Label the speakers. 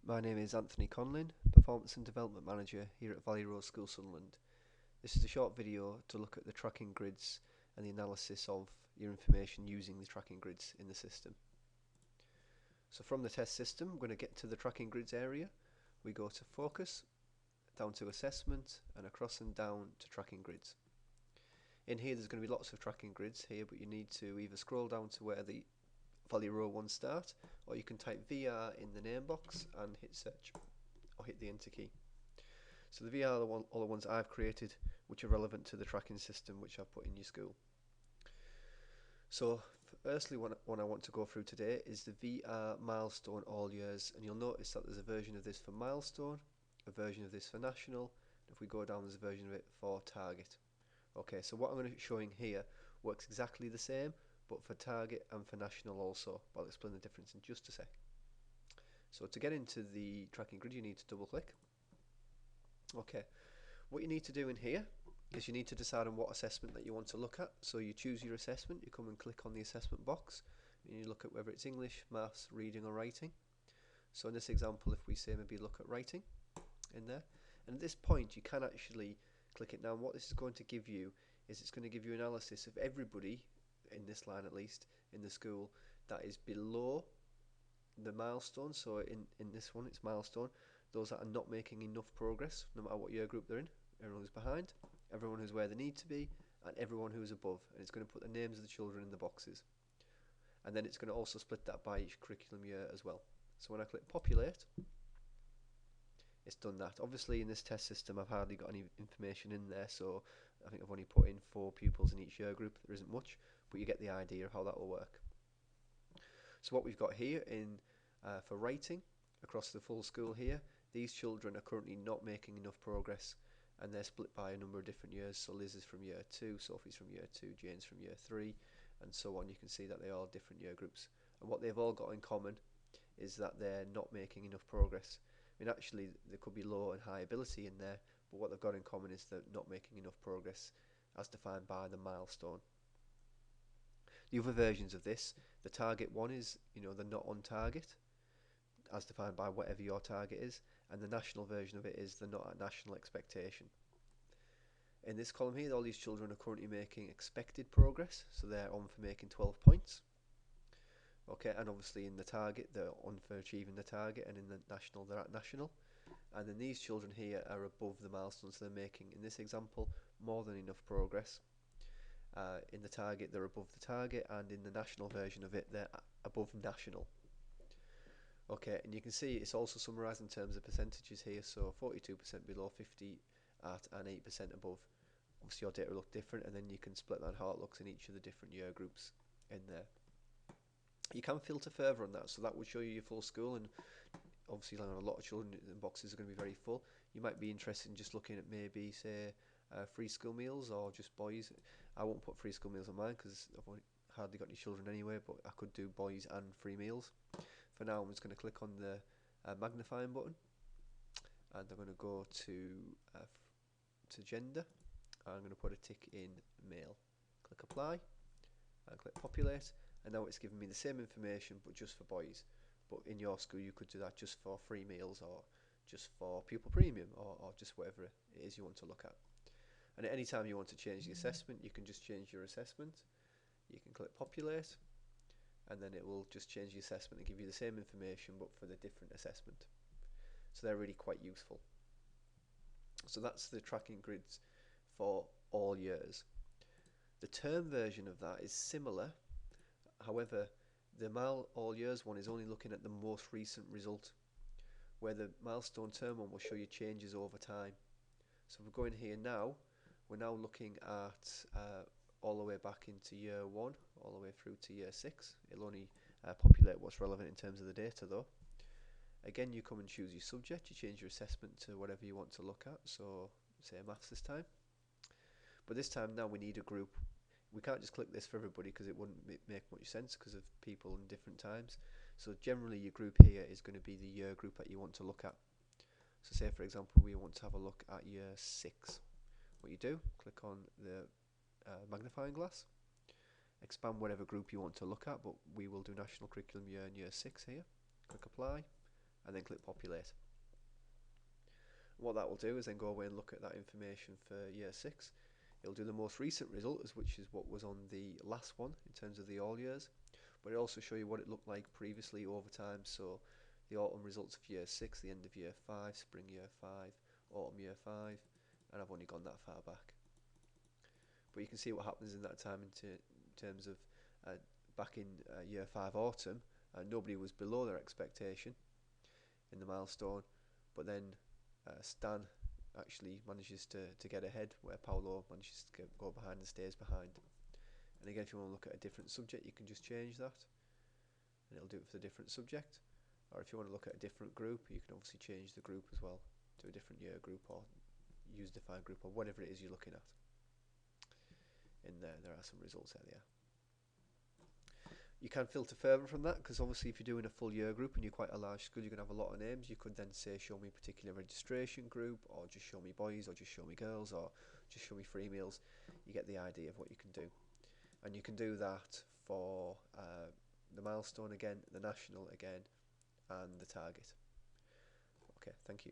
Speaker 1: My name is Anthony Conlin, Performance and Development Manager here at Valley Road School Sunderland. This is a short video to look at the tracking grids and the analysis of your information using the tracking grids in the system. So from the test system, we're going to get to the tracking grids area. We go to Focus, down to Assessment, and across and down to Tracking Grids. In here there's going to be lots of tracking grids here, but you need to either scroll down to where the Valley Row ones start, or you can type VR in the name box and hit search, or hit the enter key. So the VR are all the ones I've created which are relevant to the tracking system which I've put in your school. So firstly, one I want to go through today is the VR Milestone all years, and you'll notice that there's a version of this for Milestone, a version of this for National. If we go down, there's a version of it for Target. Okay, so what I'm going to be showing here works exactly the same, but for Target and for National also. I'll explain the difference in just a sec. So to get into the tracking grid, you need to double click. Okay, what you need to do in here is you need to decide on what assessment that you want to look at. So you choose your assessment, you come and click on the assessment box, and you look at whether it's English, maths, reading or writing. So in this example, if we say maybe look at writing in there, and at this point you can actually click it. Now what this is going to give you is it's going to give you analysis of everybody, in this line at least, in the school that is below the milestone. So in this one it's milestone, those that are not making enough progress, no matter what year group they're in, everyone who's behind, everyone who's where they need to be, and everyone who's above. And it's going to put the names of the children in the boxes, and then it's going to also split that by each curriculum year as well. So when I click populate, it's done that. Obviously in this test system I've hardly got any information in there, so I think I've only put in 4 pupils in each year group. There isn't much, but you get the idea of how that will work. So what we've got here for writing across the full school here, these children are currently not making enough progress, and they're split by a number of different years. So Liz is from year 2, Sophie's from year 2, Jane's from year 3, and so on. You can see that they are different year groups, and what they've all got in common is that they're not making enough progress. I mean, actually there could be low and high ability in there, but what they've got in common is they're not making enough progress as defined by the milestone. The other versions of this, the target one is, they're not on target, as defined by whatever your target is, and the national version of it is they're not at national expectation. In this column here, all these children are currently making expected progress, so they're on for making 12 points. Okay, and obviously in the target, they're on for achieving the target, and in the national, they're at national. And then these children here are above the milestones, so they're making, in this example, more than enough progress. In the target, they're above the target, and in the national version of it, they're above national. Okay, and you can see it's also summarised in terms of percentages here, so 42% below, 50 at, and 8% above. Obviously your data will look different, and then you can split that how it looks in each of the different year groups in there. You can filter further on that, so that would show you your full school, and obviously a lot of children in boxes are going to be very full. You might be interested in just looking at maybe, say, free school meals or just boys. I won't put free school meals on mine because I've hardly got any children anyway, but I could do boys and free meals. For now I'm just going to click on the magnifying button, and I'm going to go to gender. I'm going to put a tick in male. Click apply and click populate, and now it's giving me the same information but just for boys. But in your school you could do that just for free meals, or just for pupil premium, or just whatever it is you want to look at. And at any time you want to change the assessment, you can just change your assessment. You can click populate, and then it will just change the assessment and give you the same information but for the different assessment. So they're really quite useful. So that's the tracking grids for all years. The term version of that is similar, however the all years one is only looking at the most recent result, where the milestone term one will show you changes over time. So if we're going here now, we're now looking at all the way back into year 1 all the way through to year 6. It'll only populate what's relevant in terms of the data though. Again, you come and choose your subject, you change your assessment to whatever you want to look at, so say maths this time. But this time now we need a group. We can't just click this for everybody because it wouldn't make much sense because of people in different times. So generally your group here is going to be the year group that you want to look at. So say for example we want to have a look at year 6. What you do, click on the magnifying glass, expand whatever group you want to look at, but we will do national curriculum year and year 6 here. Click apply, and then click populate. What that will do is then go away and look at that information for year 6. It'll do the most recent result, which is what was on the last one in terms of the all years, but it'll also show you what it looked like previously over time. So the autumn results of year 6, the end of year 5, spring year 5, autumn year 5, and I've only gone that far back. But you can see what happens in that time in terms of back in year 5 autumn, nobody was below their expectation in the milestone, but then Stan actually manages to get ahead, where Paolo manages to go behind and stays behind. And again, if you want to look at a different subject, you can just change that, and it'll do it for the different subject. Or if you want to look at a different group, you can obviously change the group as well to a different year group or use defined group or whatever it is you're looking at. In there are some results there. You can filter further from that, because obviously if you're doing a full year group and you're quite a large school, you're going to have a lot of names. You could then say show me a particular registration group, or just show me boys, or just show me girls, or just show me females. You get the idea of what you can do. And you can do that for the milestone again, the national again, and the target. Okay, thank you.